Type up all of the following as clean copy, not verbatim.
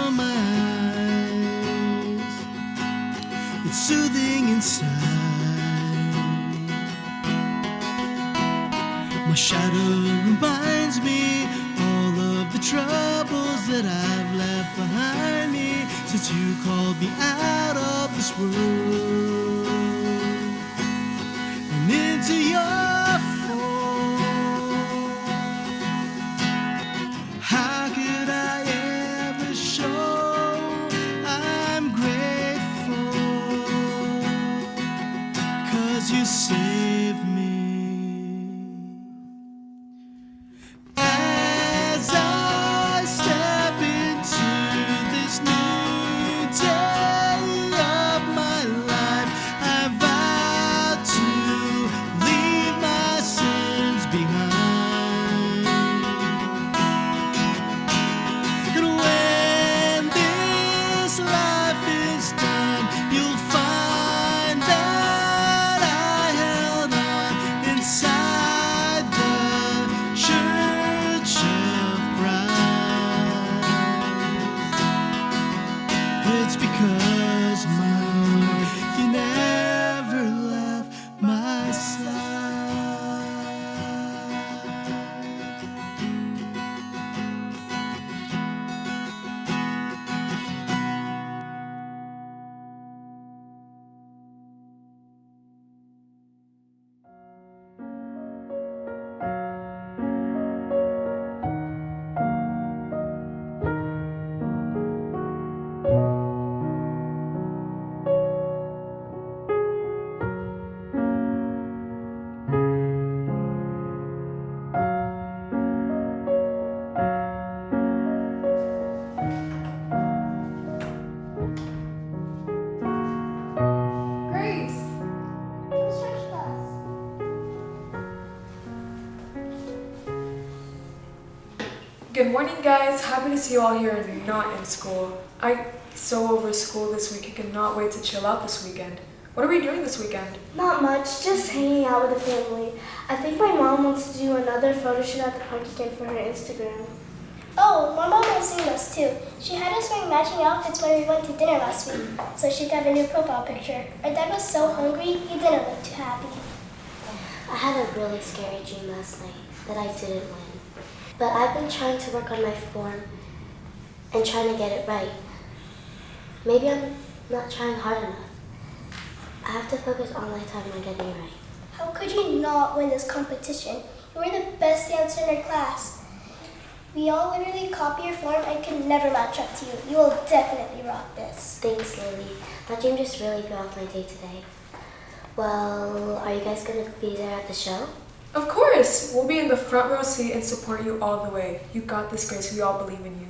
from my eyes. It's soothing inside. My shadow reminds me all of the troubles that I've left behind me since you called me out of this world and into your fold. How could I ever show I'm grateful? 'Cause you saved me. As I step into this new day of my life, I vow to leave my sins behind. And when this life is done, you'll find that I held on inside the Church of Christ. It's because, my Lord, you never left my side. Grace! Good morning, guys. Happy to see you all here and not in school. I'm so over school this week. I cannot wait to chill out this weekend. What are we doing this weekend? Not much, just hanging out with the family. I think my mom wants to do another photo shoot at the park again for her Instagram. Oh, my mom has seen us too. She had us wearing matching outfits when we went to dinner last week, so she could have a new profile picture. Our dad was so hungry, he didn't look too happy. I had a really scary dream last night that I didn't win. But I've been trying to work on my form and trying to get it right. Maybe I'm not trying hard enough. I have to focus all my time on getting it right. How could you not win this competition? You were the best dancer in our class. We all literally copy your form and could never match up to you. You will definitely rock this. Thanks, Lily. That dream just really threw off my day today. Well, are you guys going to be there at the show? Of course! We'll be in the front row seat and support you all the way. You got this, Grace. We all believe in you.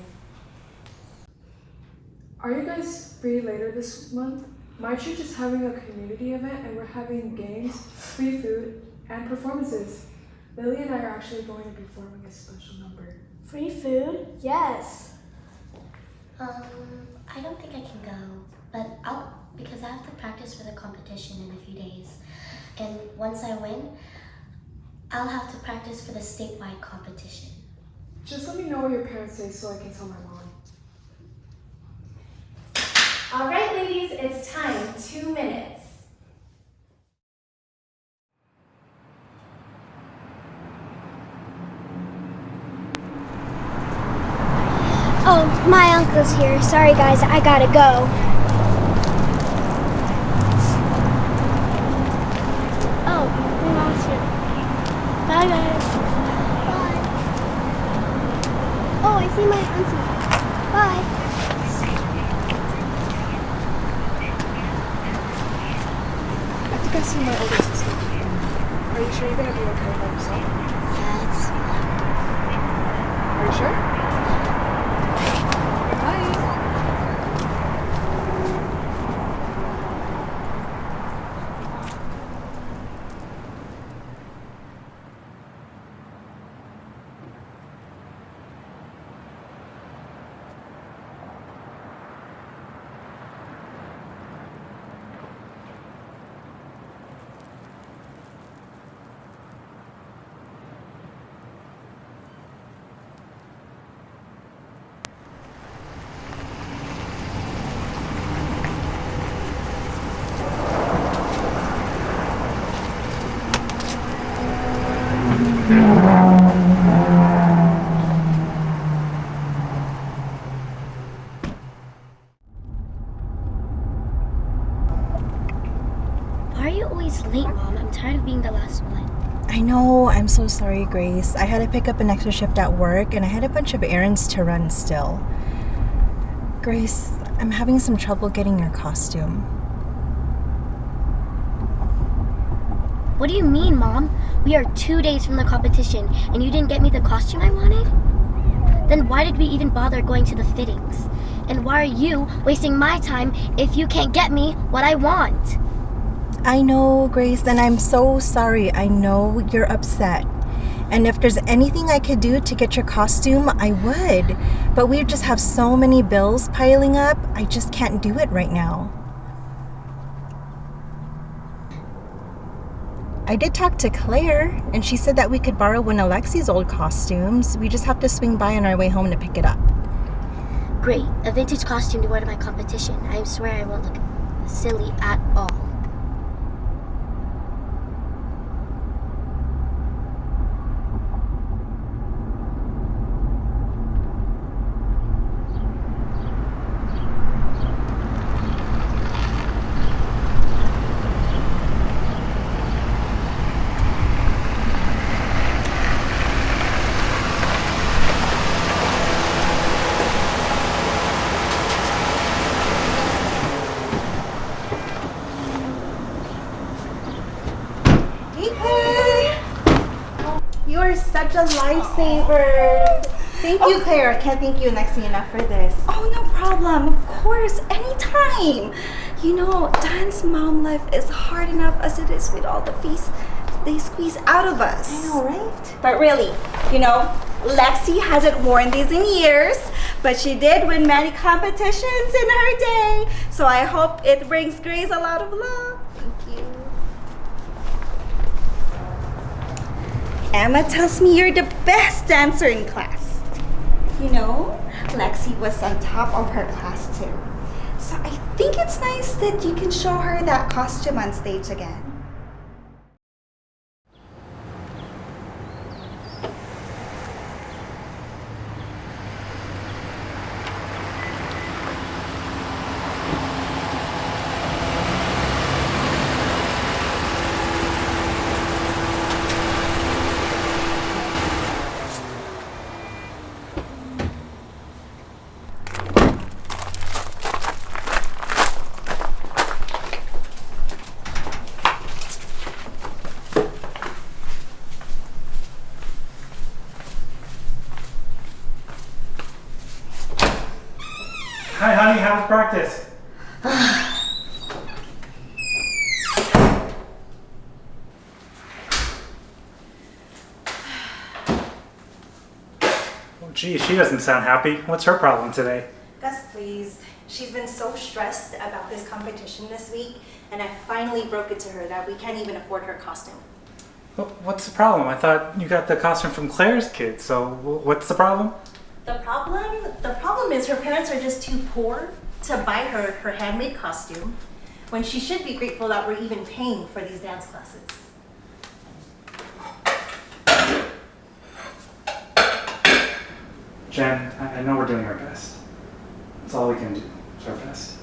Are you guys free later this month? My church is having a community event and we're having games, free food, and performances. Lily and I are actually going to be performing a special number. Free food? Yes. I don't think I can go, but because I have to practice for the competition in a few days. And once I win, I'll have to practice for the statewide competition. Just let me know what your parents say so I can tell my mom. All right, ladies, it's time. 2 minutes. Oh, my uncle's here. Sorry guys, I gotta go. Oh, my mom's here. Bye guys. Bye. Oh, I see my auntie. Bye. I think I see my older sister. Are you sure you're gonna be okay by yourself? Yeah, it's fine. Are you sure? Bye! always late, Mom. I'm tired of being the last one. I know, I'm so sorry, Grace. I had to pick up an extra shift at work and I had a bunch of errands to run still. Grace, I'm having some trouble getting your costume. What do you mean, Mom? We are 2 days from the competition and you didn't get me the costume I wanted? Then why did we even bother going to the fittings? And why are you wasting my time if you can't get me what I want? I know, Grace, and I'm so sorry. I know you're upset. And if there's anything I could do to get your costume, I would. But we just have so many bills piling up, I just can't do it right now. I did talk to Claire, and she said that we could borrow one of Lexi's old costumes. We just have to swing by on our way home to pick it up. Great, a vintage costume to wear to my competition. I swear I won't look silly at all. You are such a lifesaver. Thank you, Claire. I can't thank you enough for this. Oh, no problem. Of course, anytime. You know, dance mom life is hard enough as it is with all the fees they squeeze out of us. I know, right? But really, you know, Lexi hasn't worn these in years, but she did win many competitions in her day. So I hope it brings Grace a lot of love. Thank you. Emma tells me you're the best dancer in class. You know, Lexi was on top of her class too. So I think it's nice that you can show her that costume on stage again. Hi, honey, how was practice? Oh, gee, she doesn't sound happy. What's her problem today? Gus, please. She's been so stressed about this competition this week, and I finally broke it to her that we can't even afford her costume. What's the problem? I thought you got the costume from Claire's kid, so what's the problem? The problem is her parents are just too poor to buy her handmade costume, when she should be grateful that we're even paying for these dance classes. Jen, I know we're doing our best. That's all we can do. It's our best.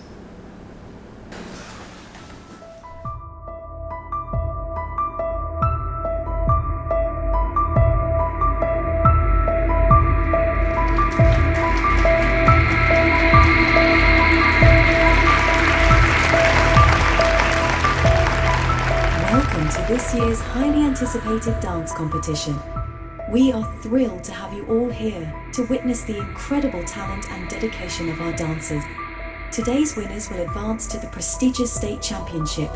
Welcome to this year's highly anticipated dance competition. We are thrilled to have you all here to witness the incredible talent and dedication of our dancers. Today's winners will advance to the prestigious state championship,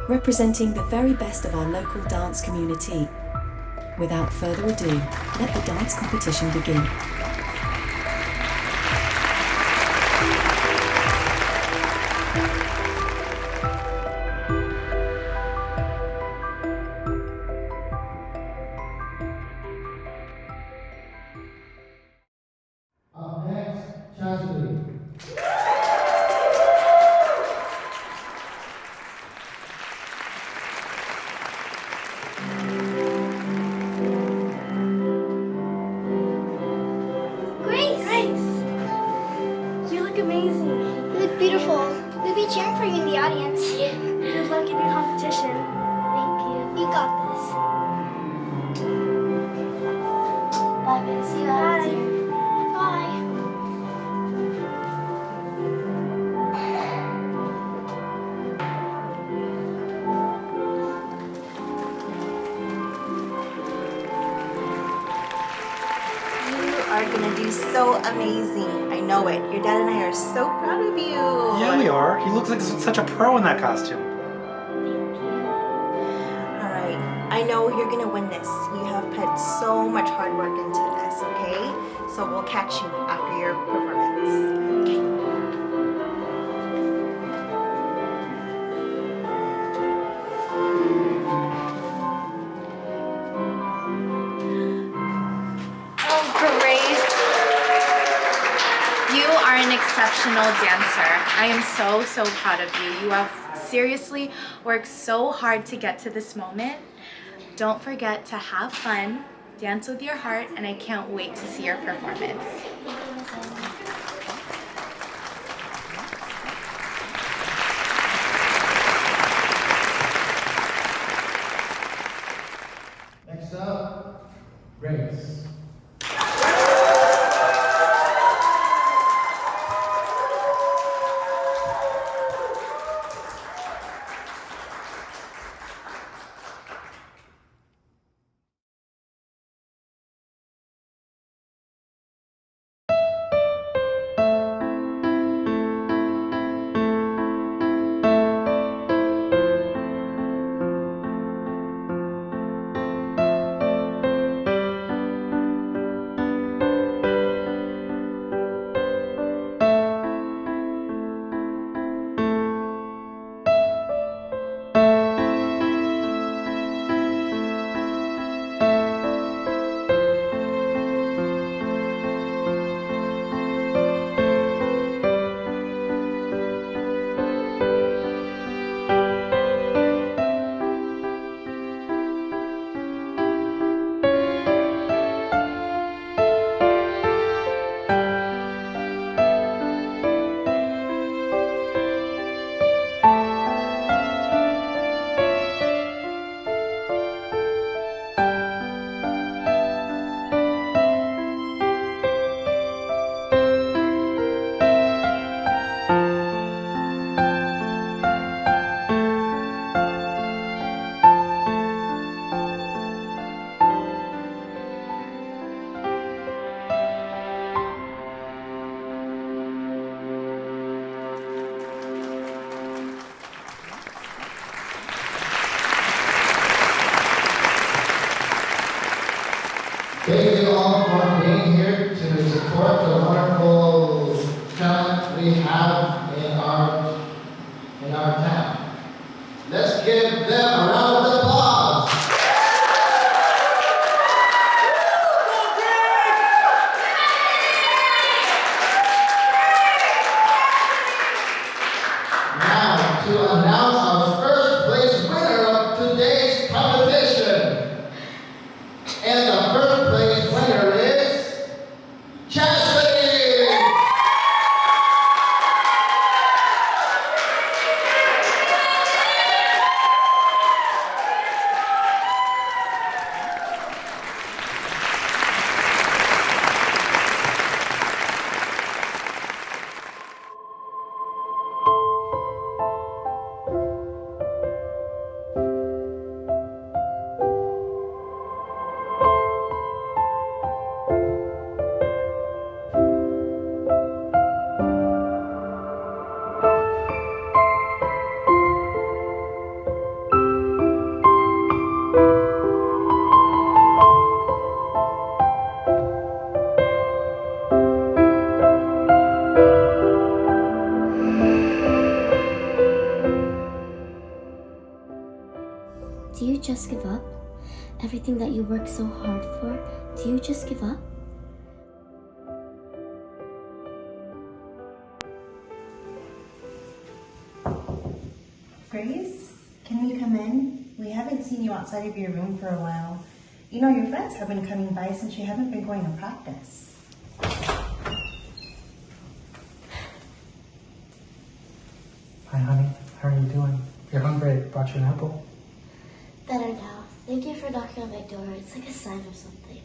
representing the very best of our local dance community. Without further ado, let the dance competition begin. Up next, Chastity. You look amazing. You look beautiful. We'll be cheering for you in the audience. Good luck in your competition. You got this. Bye, baby. See you after. Bye. You are gonna do so amazing. I know it. Your dad and I are so proud of you. Yeah, we are. He looks like such a pro in that costume. All right. I know you're gonna win this. You have put so much hard work into this, okay? So we'll catch you after your performance. Okay. Oh, Grace. You are an exceptional dancer. I am so, so proud of you. You have seriously worked so hard to get to this moment. Don't forget to have fun, dance with your heart, and I can't wait to see your performance. Next up, Grace. Thank you all for being here to support the wonderful talent we have in our town. Let's give them a round of applause. Now to announce our first place winner of today's competition. And the first place winner is Chastity! Do you just give up? Everything that you worked so hard for, do you just give up? Grace, can we come in? We haven't seen you outside of your room for a while. You know, your friends have been coming by since you haven't been going to practice. Hi, honey. How are you doing? You're hungry. I brought you an apple. Better now. Thank you for knocking on my door. It's like a sign or something.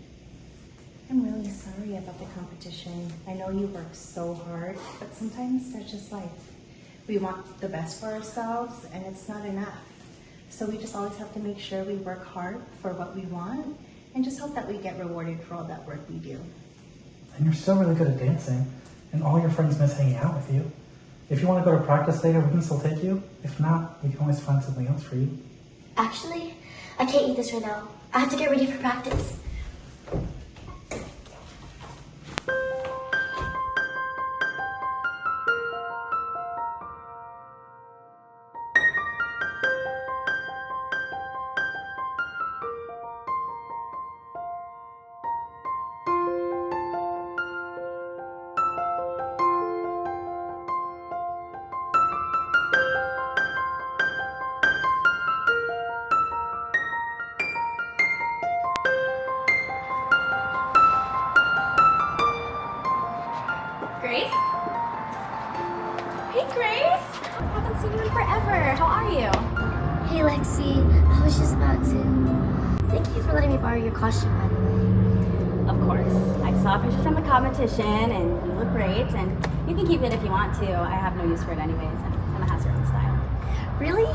I'm really sorry about the competition. I know you work so hard, but sometimes that's just life. We want the best for ourselves, and it's not enough. So we just always have to make sure we work hard for what we want, and just hope that we get rewarded for all that work we do. And you're still really good at dancing, and all your friends miss hanging out with you. If you want to go to practice later, we can still take you. If not, we can always find something else for you. Actually, I can't eat this right now. I have to get ready for practice. Grace? Hey, Grace! I haven't seen you in forever. How are you? Hey, Lexi. I was just about to. Thank you for letting me borrow your costume, by the way. Of course. I saw pictures from the competition, and you look great, and you can keep it if you want to. I have no use for it anyways, and Emma has her own style. Really?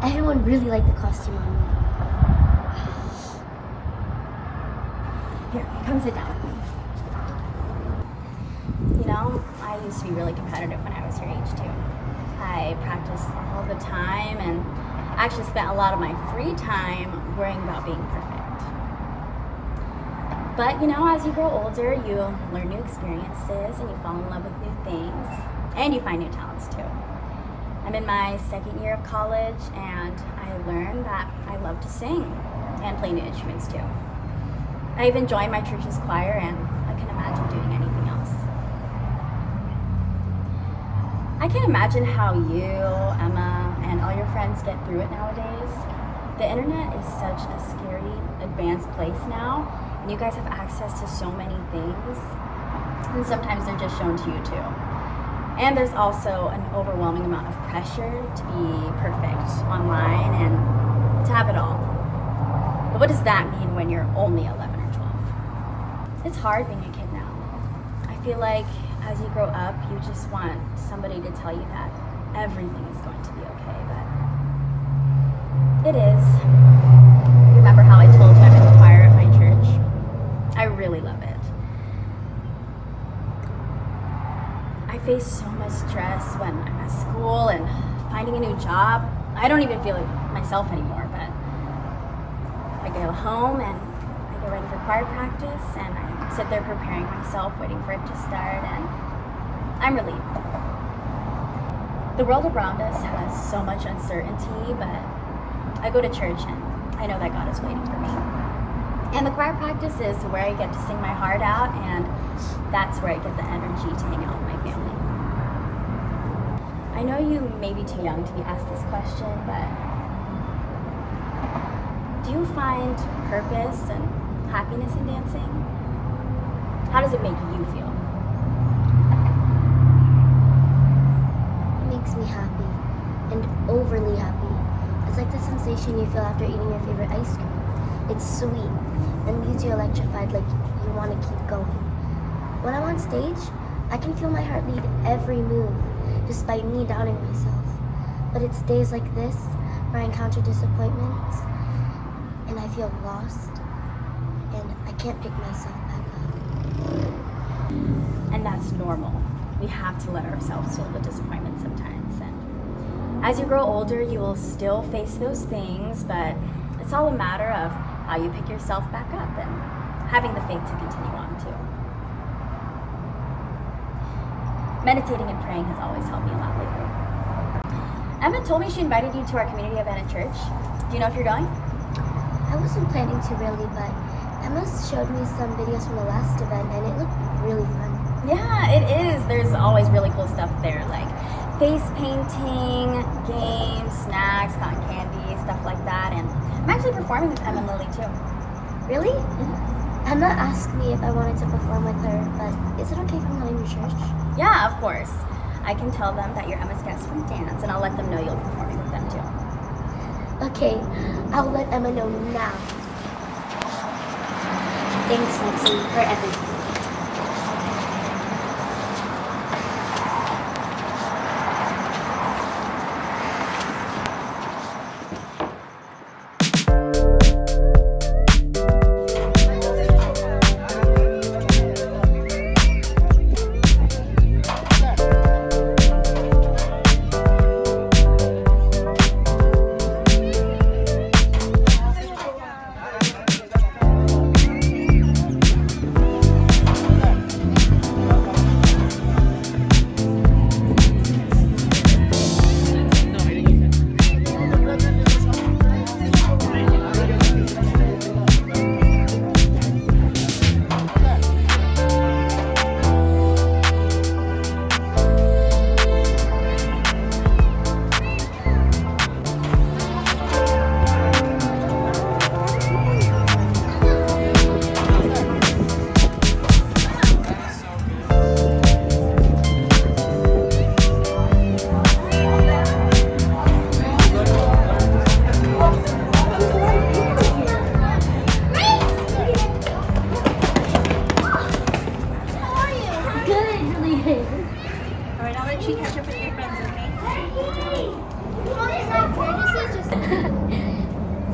Everyone really liked the costume on me. Here, come sit down with me. You know, I used to be really competitive when I was your age, too. I practiced all the time, and actually spent a lot of my free time worrying about being perfect. But, you know, as you grow older, you learn new experiences, and you fall in love with new things, and you find new talents, too. I'm in my second year of college, and I learned that I love to sing and play new instruments, too. I even joined my church's choir, and I can imagine doing anything else. I can't imagine how you, Emma, and all your friends get through it nowadays. The internet is such a scary, advanced place now, and you guys have access to so many things, and sometimes they're just shown to you too. And there's also an overwhelming amount of pressure to be perfect online and to have it all. But what does that mean when you're only 11 or 12? It's hard being a kid now. I feel like as you grow up, you just want somebody to tell you that everything is going to be okay, but it is. Remember how I told you I'm in the choir at my church? I really love it. I face so much stress when I'm at school and finding a new job. I don't even feel like myself anymore, but I go home and I get ready for choir practice, and I sit there preparing myself, waiting for it to start, and I'm relieved. The world around us has so much uncertainty, but I go to church and I know that God is waiting for me. And the choir practice is where I get to sing my heart out, and that's where I get the energy to hang out with my family. I know you may be too young to be asked this question, but do you find purpose and happiness in dancing? How does it make you feel? It makes me happy, and overly happy. It's like the sensation you feel after eating your favorite ice cream. It's sweet and leaves you electrified, like you want to keep going. When I'm on stage, I can feel my heart lead every move, despite me doubting myself. But it's days like this where I encounter disappointments, and I feel lost, and I can't pick myself back up. And that's normal. We have to let ourselves feel the disappointment sometimes. And as you grow older, you will still face those things, but it's all a matter of how you pick yourself back up and having the faith to continue on too. Meditating and praying has always helped me a lot lately. Emma told me she invited you to our community event at church. Do you know if you're going? I wasn't planning to really, but Emma showed me some videos from the last event, and it looked really fun. Yeah, it is. There's always really cool stuff there, like face painting, games, snacks, cotton candy, stuff like that. And I'm actually performing with Emma and Lily too. Really? Mm-hmm. Emma asked me if I wanted to perform with her, but is it okay if I'm not in your church? Yeah, of course. I can tell them that you're Emma's guest from dance, and I'll let them know you'll be performing with them too. Okay, I'll let Emma know now. Thanks, Lexi, for everything.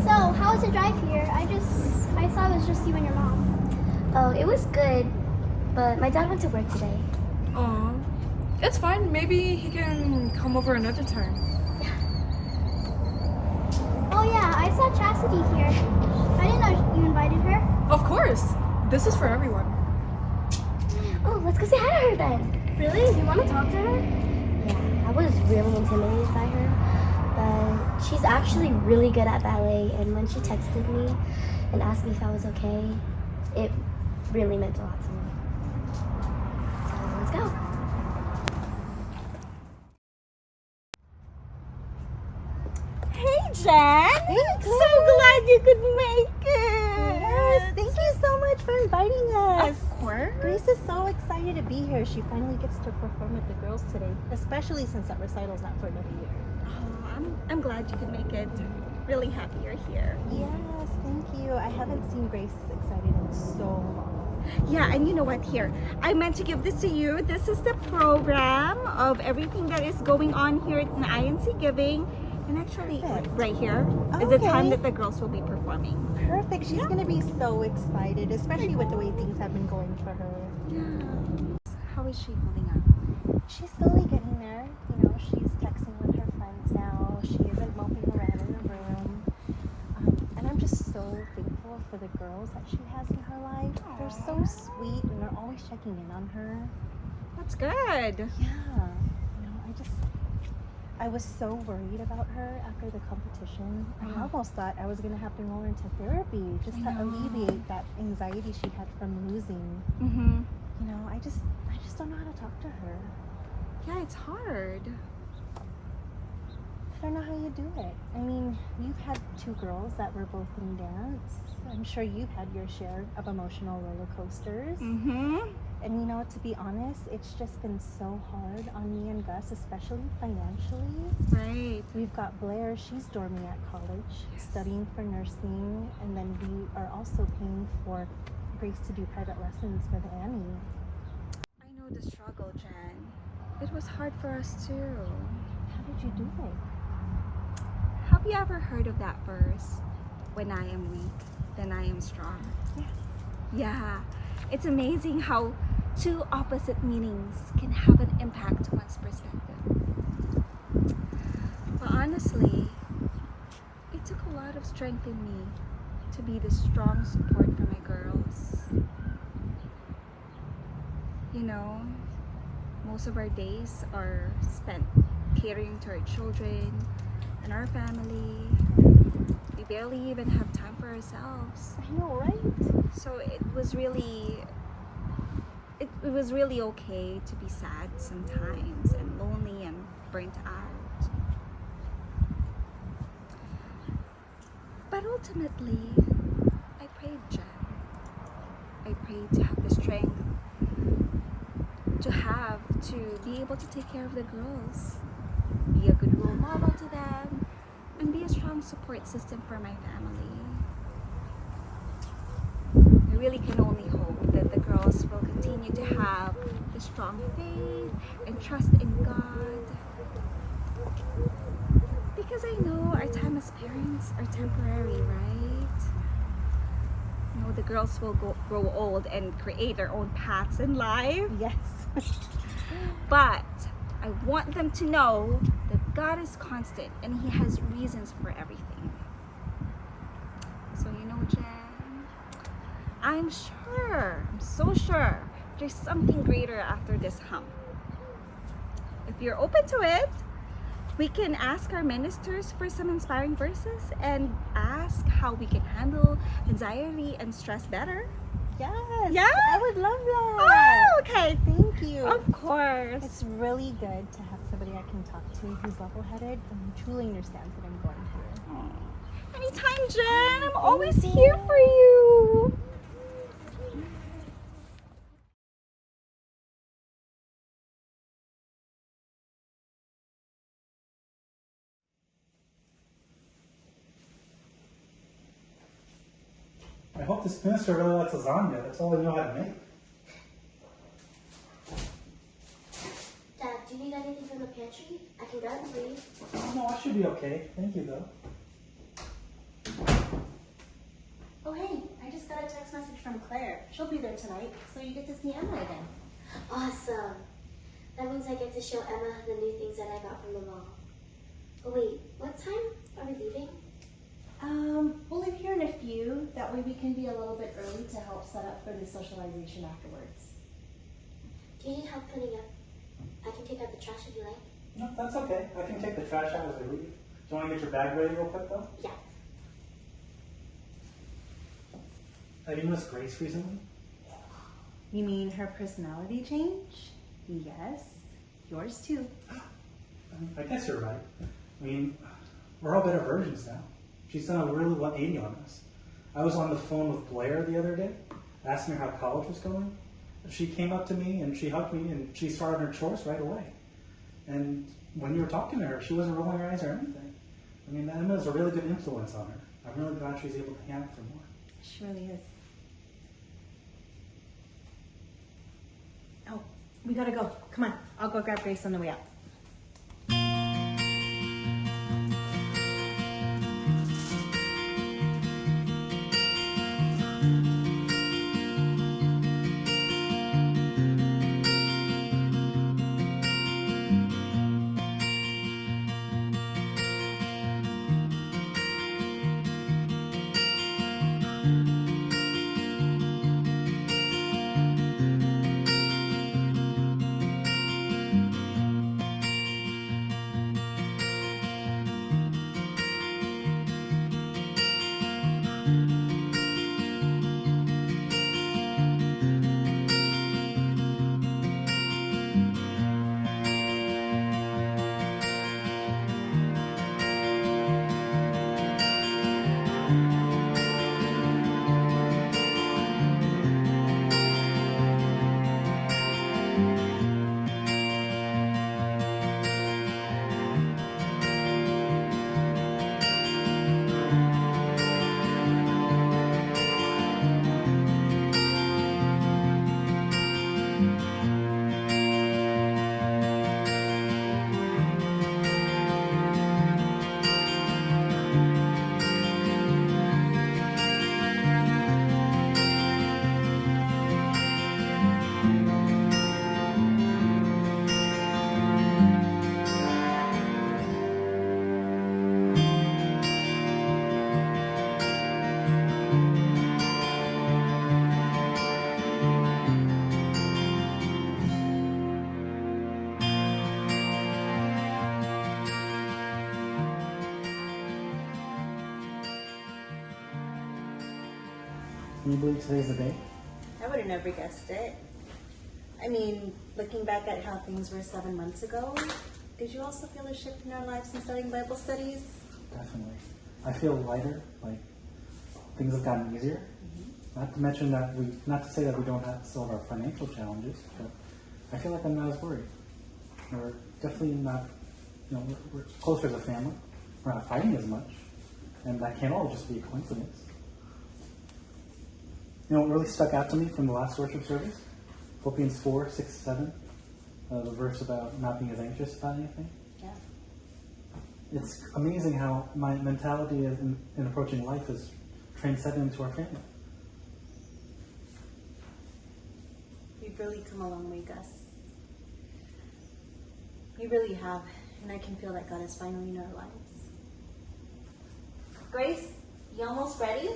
So, how was the drive here? I saw it was just you and your mom. Oh, it was good, but my dad went to work today. Aw, it's fine. Maybe he can come over another time. Oh yeah, I saw Chastity here. I didn't know you invited her. Of course. This is for everyone. Oh, let's go say hi to her then. Really? You want to talk to her? Yeah, I was really intimidated by her, but she's actually really good at ballet, and when she texted me and asked me if I was okay, it really meant a lot to me. So let's go. Hey, Jen! Hey, so glad you could make it! Yes, thank you so much for inviting us. Of course. Grace is so excited to be here. She finally gets to perform with the girls today, especially since that recital's not for another year. Oh, I'm glad you could make it. Really happy you're here. Yes, thank you. I haven't seen Grace as excited in so long. Yeah, and you know what? Here, I meant to give this to you. This is the program of everything that is going on here at the INC Giving. And actually, right here is the time that the girls will be performing. Perfect. She's going to be so excited, especially with the way things have been going for her. Yeah. How is she holding up? She's slowly getting there. You know, she's texting with her friends now. She isn't moping around in the room. And I'm just so thankful for the girls that she has in her life. Aww. They're so sweet and they're always checking in on her. That's good. Yeah. You know, I was so worried about her after the competition. I almost thought I was going to have to enroll her into therapy just to alleviate that anxiety she had from losing. Mm-hmm. You know, I just don't know how to talk to her. Yeah, it's hard. I don't know how you do it. I mean, you've had two girls that were both in dance. I'm sure you've had your share of emotional roller coasters. Mm-hmm. And you know, to be honest, it's just been so hard on me and Gus, especially financially. Right. We've got Blair, she's dorming at college, studying for nursing, and then we are also paying for Grace to do private lessons with Annie. I know the struggle, Jen. It was hard for us too. How did you do it? Have you ever heard of that verse? When I am weak, then I am strong. Yes. Yeah. It's amazing how two opposite meanings can have an impact to one's perspective. But honestly, it took a lot of strength in me to be the strong support for my girls. You know, most of our days are spent catering to our children and our family. We barely even have time for ourselves. I know, right? So it was really okay to be sad sometimes and lonely and burnt out. But ultimately, I prayed, Jen. I prayed to have the strength to be able to take care of the girls, be a good role model to them, and be a strong support system for my family. I really can only hope that the girls will continue to have the strong faith and trust in God. Because I know our time as parents are temporary, right? You know, the girls will grow old and create their own paths in life. Yes. But I want them to know that God is constant and He has reasons for everything. So you know, Jen, I'm so sure there's something greater after this hump. If you're open to it, we can ask our ministers for some inspiring verses and ask how we can handle anxiety and stress better. Yes. Yeah? I would love that. Oh, okay. Thank you. Of course. It's really good to have somebody I can talk to who's level-headed and truly understands what I'm going through. Anytime, Jen. I'm always here for you. I hope this minister really likes lasagna. That's all I know how to make. Dad, do you need anything from the pantry? I can grab it for you. Oh, no, I should be okay. Thank you, though. Oh hey, I just got a text message from Claire. She'll be there tonight, so you get to see Emma again. Awesome. That means I get to show Emma the new things that I got from the mall. Oh wait, what time are we leaving? We'll leave here in a few. That way we can be a little bit early to help set up for the socialization afterwards. Do you need help putting up? I can take out the trash if you like. No, that's okay. I can take the trash out as we leave. Do you want to get your bag ready real quick, though? Yeah. Have you missed Grace recently? You mean her personality change? Yes. Yours too. I guess you're right. I mean, we're all better versions now. She's done a really 180 on us. I was on the phone with Blair the other day, asking her how college was going. She came up to me and she hugged me and she started her chores right away. And when you were talking to her, she wasn't rolling her eyes or anything. I mean, Emma's a really good influence on her. I'm really glad she's able to hang out with her more. She really is. Oh, we gotta go. Come on, I'll go grab Grace on the way out. Can you believe today's the day? I would have never guessed it. I mean, looking back at how things were 7 months ago, did you also feel a shift in our lives since starting Bible studies? Definitely. I feel lighter, like things have gotten easier. Not to mention that not to say that we don't have still have our financial challenges, but I feel like I'm not as worried. We're definitely not, we're closer as a family. We're not fighting as much. And that can't all just be a coincidence. You know what really stuck out to me from the last worship service? Philippians 4, 6, 7. The verse about not being as anxious about anything. Yeah. It's amazing how my mentality in approaching life is transcended into our family. You've really come a long way, Gus. You really have, and I can feel that God is finally in our lives. Grace, you almost ready?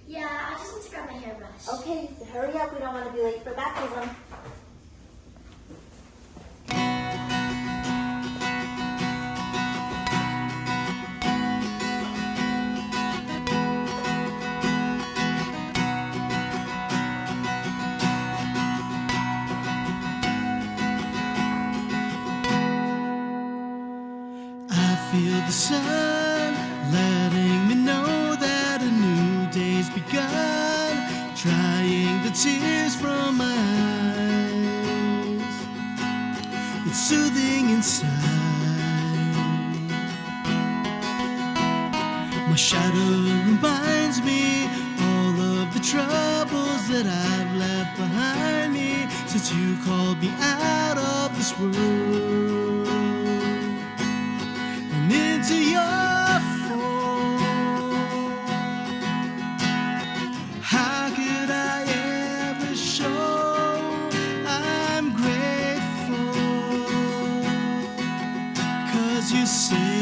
Yeah, I just need to grab my hairbrush. Okay, hurry up. We don't want to be late for baptism. I feel the sun letting me know that a new day's begun, drying the tears from my eyes. It's soothing inside. My shadow reminds me all of the troubles that I've left behind me since you called me out of this world and into your fold. How could I ever show I'm grateful? 'Cause you say